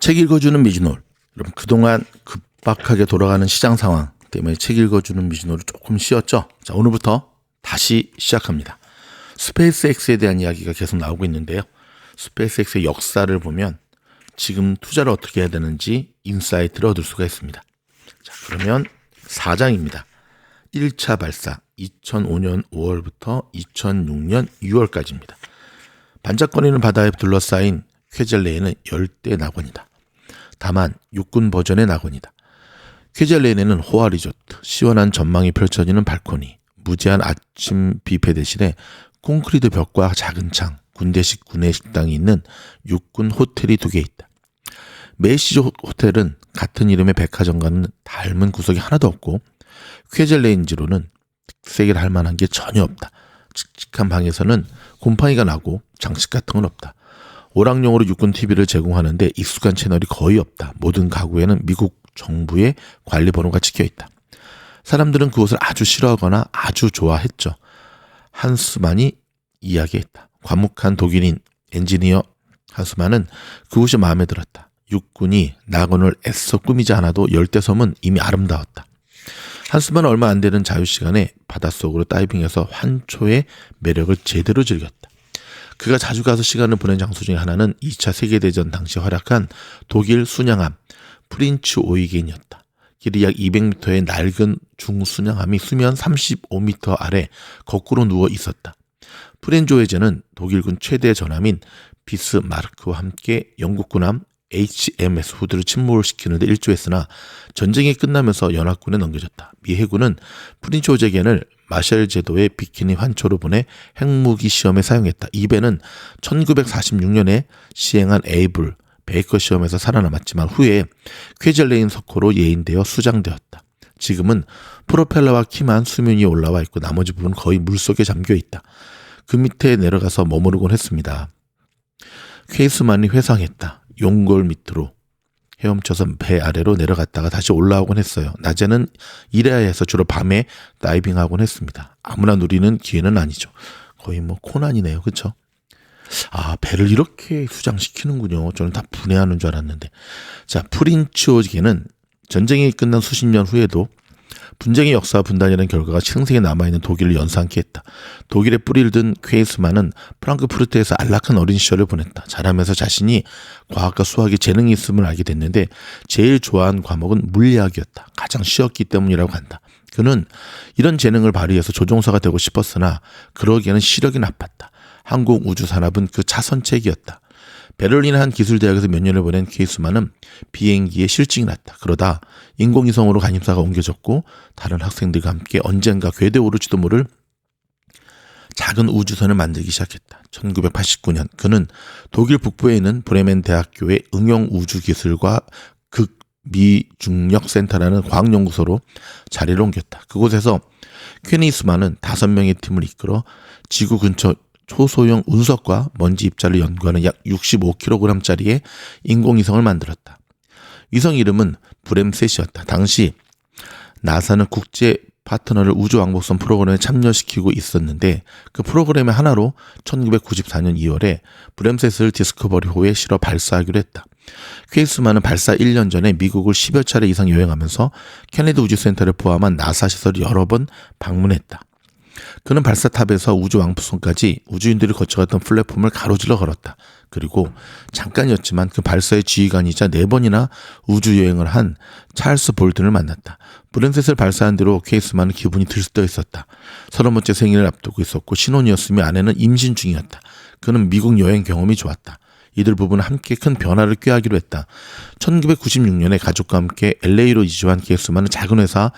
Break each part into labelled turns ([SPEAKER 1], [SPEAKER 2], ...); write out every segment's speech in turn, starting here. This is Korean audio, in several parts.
[SPEAKER 1] 책 읽어주는 미즈놀. 여러분 그동안 급박하게 돌아가는 시장 상황 때문에 책 읽어주는 미즈놀을 조금 쉬었죠. 자, 오늘부터 다시 시작합니다. 스페이스X에 대한 이야기가 계속 나오고 있는데요. 스페이스X의 역사를 보면 지금 투자를 어떻게 해야 되는지 인사이트를 얻을 수가 있습니다. 자, 그러면 4장입니다. 1차 발사 2005년 5월부터 2006년 6월까지입니다. 반짝거리는 바다에 둘러싸인 쾌젤레이는 열대 낙원이다. 다만 육군 버전의 낙원이다. 쾌젤레인에는 호화 리조트, 시원한 전망이 펼쳐지는 발코니, 무제한 아침 뷔페 대신에 콘크리트 벽과 작은 창, 군대식 구내 식당이 있는 육군 호텔이 2개 있다. 메이시즈 호텔은 같은 이름의 백화점과는 닮은 구석이 하나도 없고 쾌젤레인지로는 특색을 할 만한 게 전혀 없다. 칙칙한 방에서는 곰팡이가 나고 장식 같은 건 없다. 오락용으로 육군 TV를 제공하는데 익숙한 채널이 거의 없다. 모든 가구에는 미국 정부의 관리번호가 찍혀있다. 사람들은 그곳을 아주 싫어하거나 아주 좋아했죠. 한스만이 이야기했다. 과묵한 독일인 엔지니어 한스만은 그곳이 마음에 들었다. 육군이 낙원을 애써 꾸미지 않아도 열대섬은 이미 아름다웠다. 한스만은 얼마 안 되는 자유시간에 바닷속으로 다이빙해서 환초의 매력을 제대로 즐겼다. 그가 자주 가서 시간을 보낸 장소 중에 하나는 2차 세계대전 당시 활약한 독일 순양함 프린츠 오이겐이었다. 길이 약 200m의 낡은 중순양함이 수면 35m 아래 거꾸로 누워 있었다. 프린츠 오이겐은 독일군 최대 전함인 비스마르크와 함께 영국군함 HMS 후드를 침몰시키는 데 일조했으나 전쟁이 끝나면서 연합군에 넘겨졌다. 미 해군은 프린츠 오이겐을 마샬 제도의 비키니 환초로 보내 핵무기 시험에 사용했다. 이 배는 1946년에 시행한 에이블 베이커 시험에서 살아남았지만 후에 쾌젤레인 석호로 예인되어 수장되었다. 지금은 프로펠러와 키만 수면 위에 올라와 있고 나머지 부분은 거의 물속에 잠겨있다. 그 밑에 내려가서 머무르곤 했습니다. 쾌이스만이 회상했다. 용골 밑으로 헤엄쳐서 배 아래로 내려갔다가 다시 올라오곤 했어요. 낮에는 일해야 해서 주로 밤에 다이빙하곤 했습니다. 아무나 누리는 기회는 아니죠. 거의 뭐 코난이네요. 그렇죠? 아, 배를 이렇게 수장시키는군요. 저는 다 분해하는 줄 알았는데. 자, 프린츠 오이겐은 전쟁이 끝난 수십 년 후에도 분쟁의 역사와 분단이라는 결과가 생생히 남아있는 독일을 연상케 했다. 독일의 뿌리를 든 쾌이스만은 프랑크푸르트에서 안락한 어린 시절을 보냈다. 자라면서 자신이 과학과 수학에 재능이 있음을 알게 됐는데 제일 좋아하는 과목은 물리학이었다. 가장 쉬웠기 때문이라고 한다. 그는 이런 재능을 발휘해서 조종사가 되고 싶었으나 그러기에는 시력이 나빴다. 항공우주산업은 그 차선책이었다. 베를린 한 기술대학에서 몇 년을 보낸 쾌이스만은 비행기에 실증이 났다. 그러다 인공위성으로 관심사가 옮겨졌고 다른 학생들과 함께 언젠가 궤도에 오를지도 모를 작은 우주선을 만들기 시작했다. 1989년 그는 독일 북부에 있는 브레멘 대학교의 응용우주기술과 극미중력센터라는 과학연구소로 자리를 옮겼다. 그곳에서 쾌이스만은 5명의 팀을 이끌어 지구 근처 초소형 운석과 먼지 입자를 연구하는 약 65kg짜리의 인공위성을 만들었다. 위성 이름은 브렘셋이었다. 당시 나사는 국제 파트너를 우주왕복선 프로그램에 참여시키고 있었는데 그 프로그램의 하나로 1994년 2월에 브렘셋을 디스커버리호에 실어 발사하기로 했다. 쾌이스만은 발사 1년 전에 미국을 10여 차례 이상 여행하면서 케네디 우주센터를 포함한 나사 시설을 여러 번 방문했다. 그는 발사탑에서 우주왕복선까지 우주인들이 거쳐갔던 플랫폼을 가로질러 걸었다. 그리고 잠깐이었지만 그 발사의 지휘관이자 4번이나 우주여행을 한 찰스 볼튼을 만났다. 브렘셋을 발사한 뒤로 쾌이스만은 기분이 들떠 있었다. 30번째 생일을 앞두고 있었고 신혼이었으며 아내는 임신 중이었다. 그는 미국 여행 경험이 좋았다. 이들 부부는 함께 큰 변화를 꾀하기로 했다. 1996년에 가족과 함께 LA로 이주한 쾌이스만은 작은 회사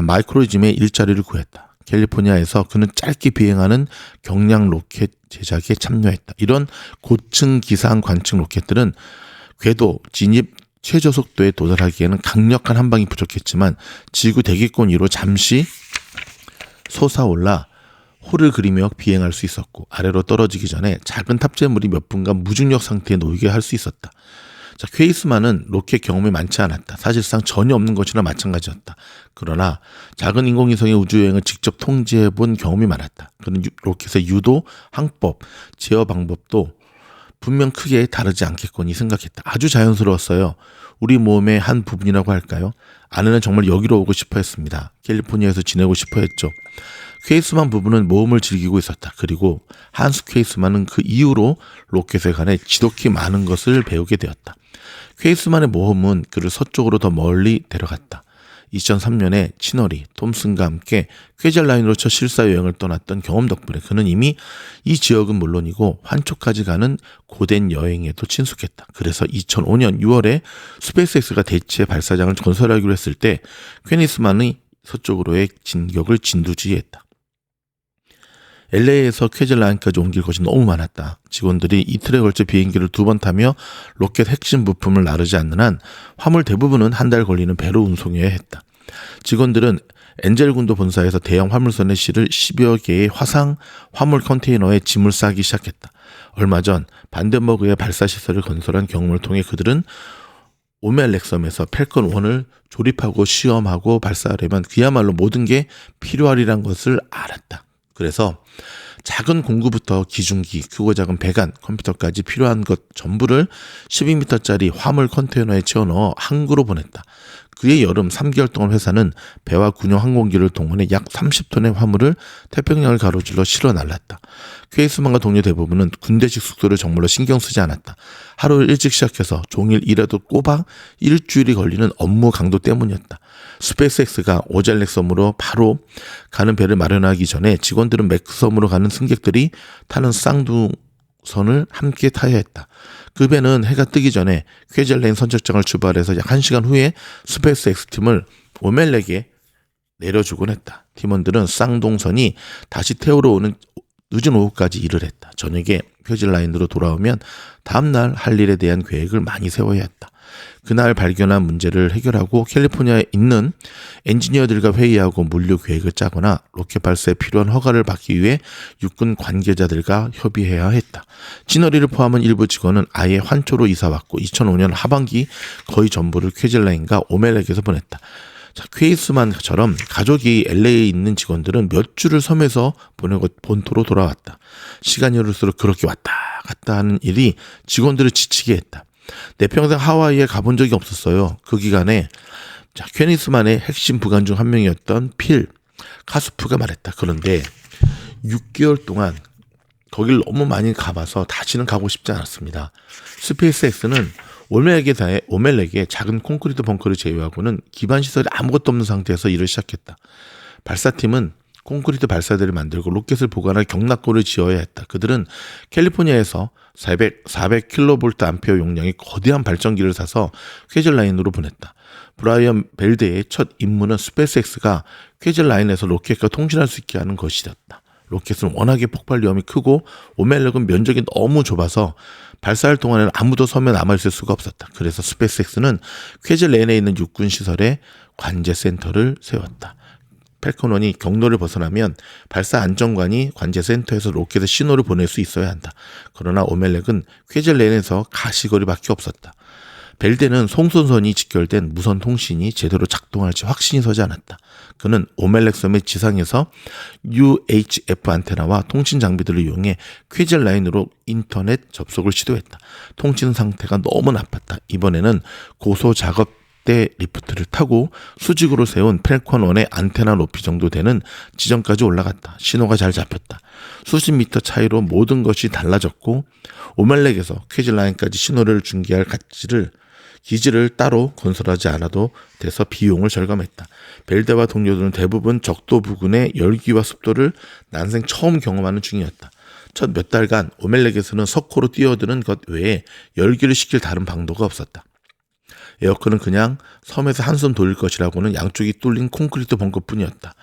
[SPEAKER 1] 마이크로짐에 일자리를 구했다. 캘리포니아에서 그는 짧게 비행하는 경량 로켓 제작에 참여했다. 이런 고층 기상 관측 로켓들은 궤도 진입 최저 속도에 도달하기에는 강력한 한 방이 부족했지만 지구 대기권 위로 잠시 솟아올라 호를 그리며 비행할 수 있었고 아래로 떨어지기 전에 작은 탑재물이 몇 분간 무중력 상태에 놓이게 할 수 있었다. 자, 쾌이스만은 로켓 경험이 많지 않았다. 사실상 전혀 없는 것이나 마찬가지였다. 그러나 작은 인공위성의 우주여행을 직접 통제해본 경험이 많았다. 그는 로켓의 유도, 항법, 제어 방법도 분명 크게 다르지 않겠거니 생각했다. 아주 자연스러웠어요. 우리 모험의 한 부분이라고 할까요? 아내는 정말 여기로 오고 싶어 했습니다. 캘리포니아에서 지내고 싶어 했죠. 퀘이스만 부부는 모험을 즐기고 있었다. 그리고 한스 퀘이스만은 그 이후로 로켓에 관해 지독히 많은 것을 배우게 되었다. 퀘이스만의 모험은 그를 서쪽으로 더 멀리 데려갔다. 2003년에 친어리 톰슨과 함께 퀘젤라인으로 첫 실사여행을 떠났던 경험 덕분에 그는 이미 이 지역은 물론이고 환초까지 가는 고된 여행에도 친숙했다. 그래서 2005년 6월에 스페이스X가 대체 발사장을 건설하기로 했을 때 퀘니스만의 서쪽으로의 진격을 진두지휘했다. LA에서 퀘젤라인까지 옮길 것이 너무 많았다. 직원들이 이틀에 걸쳐 비행기를 2번 타며 로켓 핵심 부품을 나르지 않는 한 화물 대부분은 한 달 걸리는 배로 운송해야 했다. 직원들은 엔젤군도 본사에서 대형 화물선에 실을 10여 개의 화상 화물 컨테이너에 짐을 싸기 시작했다. 얼마 전 반덴버그의 발사시설을 건설한 경험을 통해 그들은 오멜렉섬에서 펠컨 1을 조립하고 시험하고 발사하려면 그야말로 모든 게 필요하리란 것을 알았다. 그래서 작은 공구부터 기중기, 크고 작은 배관, 컴퓨터까지 필요한 것 전부를 12m짜리 화물 컨테이너에 채워넣어 항구로 보냈다. 그의 여름 3개월 동안 회사는 배와 군용 항공기를 동원해 약 30톤의 화물을 태평양을 가로질러 실어 날랐다. 퀘이스만과 동료 대부분은 군대식 숙소를 정말로 신경 쓰지 않았다. 하루 일찍 시작해서 종일 일해도 꼬박 일주일이 걸리는 업무 강도 때문이었다. 스페이스X가 오잘렉섬으로 바로 가는 배를 마련하기 전에 직원들은 맥섬으로 가는 승객들이 타는 쌍둥선을 함께 타야 했다. 그 배는 해가 뜨기 전에 퀘젤레인 선착장을 출발해서 약 1시간 후에 스페이스X 팀을 오멜렉에 내려주곤 했다. 팀원들은 쌍동선이 다시 태우러 오는 늦은 오후까지 일을 했다. 저녁에 퀘젤라인으로 돌아오면 다음날 할 일에 대한 계획을 많이 세워야 했다. 그날 발견한 문제를 해결하고 캘리포니아에 있는 엔지니어들과 회의하고 물류 계획을 짜거나 로켓 발사에 필요한 허가를 받기 위해 육군 관계자들과 협의해야 했다. 진어리를 포함한 일부 직원은 아예 환초로 이사왔고 2005년 하반기 거의 전부를 퀘젤라인과 오멜렉에서 보냈다. 자, 퀘이스만처럼 가족이 LA에 있는 직원들은 몇 주를 섬에서 보내고 본토로 돌아왔다. 시간이 흐를수록 그렇게 왔다 갔다 하는 일이 직원들을 지치게 했다. 내 평생 하와이에 가본 적이 없었어요. 그 기간에 퀘니스만의 핵심 부관 중 한 명이었던 필 카스프가 말했다. 그런데 6개월 동안 거길 너무 많이 가봐서 다시는 가고 싶지 않았습니다. 스페이스X는 오멜렉의 작은 콘크리트 벙커를 제외하고는 기반 시설이 아무것도 없는 상태에서 일을 시작했다. 발사팀은 콘크리트 발사대를 만들고 로켓을 보관할 경락고를 지어야 했다. 그들은 캘리포니아에서 400kV 암페어 용량의 거대한 발전기를 사서 퀘젤라인으로 보냈다. 브라이언 벨드의 첫 임무는 스페이스X가 퀘젤라인에서 로켓과 통신할 수 있게 하는 것이었다. 로켓은 워낙에 폭발 위험이 크고 오멜렉은 면적이 너무 좁아서 발사할 동안에는 아무도 섬에 남아있을 수가 없었다. 그래서 스페이스X는 퀘젤레인에 있는 육군 시설에 관제센터를 세웠다. 펠컨1이 경로를 벗어나면 발사 안정관이 관제센터에서 로켓의 신호를 보낼 수 있어야 한다. 그러나 오멜렉은 퀘젤레인에서 가시거리밖에 없었다. 벨데는 송선선이 직결된 무선 통신이 제대로 작동할지 확신이 서지 않았다. 그는 오멜렉 섬의 지상에서 UHF 안테나와 통신 장비들을 이용해 퀘젤라인으로 인터넷 접속을 시도했다. 통신 상태가 너무 나빴다. 이번에는 고소 작업대 리프트를 타고 수직으로 세운 펠컨1의 안테나 높이 정도 되는 지점까지 올라갔다. 신호가 잘 잡혔다. 수십 미터 차이로 모든 것이 달라졌고 오멜렉에서 퀘젤라인까지 신호를 중계할 기지를 따로 건설하지 않아도 돼서 비용을 절감했다. 벨데와 동료들은 대부분 적도 부근의 열기와 습도를 난생 처음 경험하는 중이었다. 첫 몇 달간 오멜렉에서는 석호로 뛰어드는 것 외에 열기를 식힐 다른 방도가 없었다. 에어컨은 그냥 섬에서 한숨 돌릴 것이라고는 양쪽이 뚫린 콘크리트 벙커뿐이었다.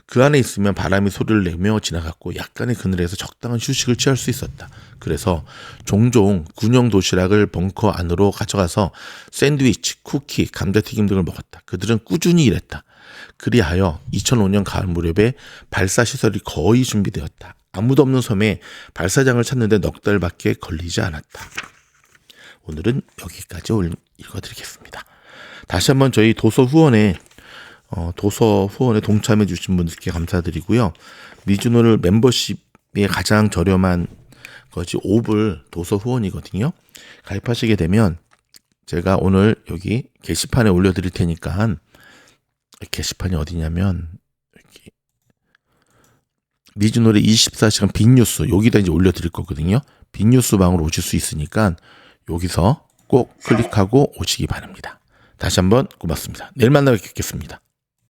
[SPEAKER 1] 그 안에 있으면 바람이 소리를 내며 지나갔고 약간의 그늘에서 적당한 휴식을 취할 수 있었다. 그래서 종종 군용 도시락을 벙커 안으로 가져가서 샌드위치, 쿠키, 감자튀김 등을 먹었다. 그들은 꾸준히 일했다. 그리하여 2005년 가을 무렵에 발사 시설이 거의 준비되었다. 아무도 없는 섬에 발사장을 찾는데 넉 달밖에 걸리지 않았다. 오늘은 여기까지 읽어드리겠습니다. 다시 한번 저희 도서 후원에 동참해 주신 분들께 감사드리고요. 미주노를 멤버십에 가장 저렴한 거지 오블 도서 후원이거든요. 가입하시게 되면 제가 오늘 여기 게시판에 올려드릴 테니까, 게시판이 어디냐면 여기 미즈노래 24시간 빅뉴스 여기다 이제 올려드릴 거거든요. 빅뉴스 방으로 오실 수 있으니까 여기서 꼭 클릭하고 오시기 바랍니다. 다시 한번 고맙습니다. 내일 만나 뵙겠습니다.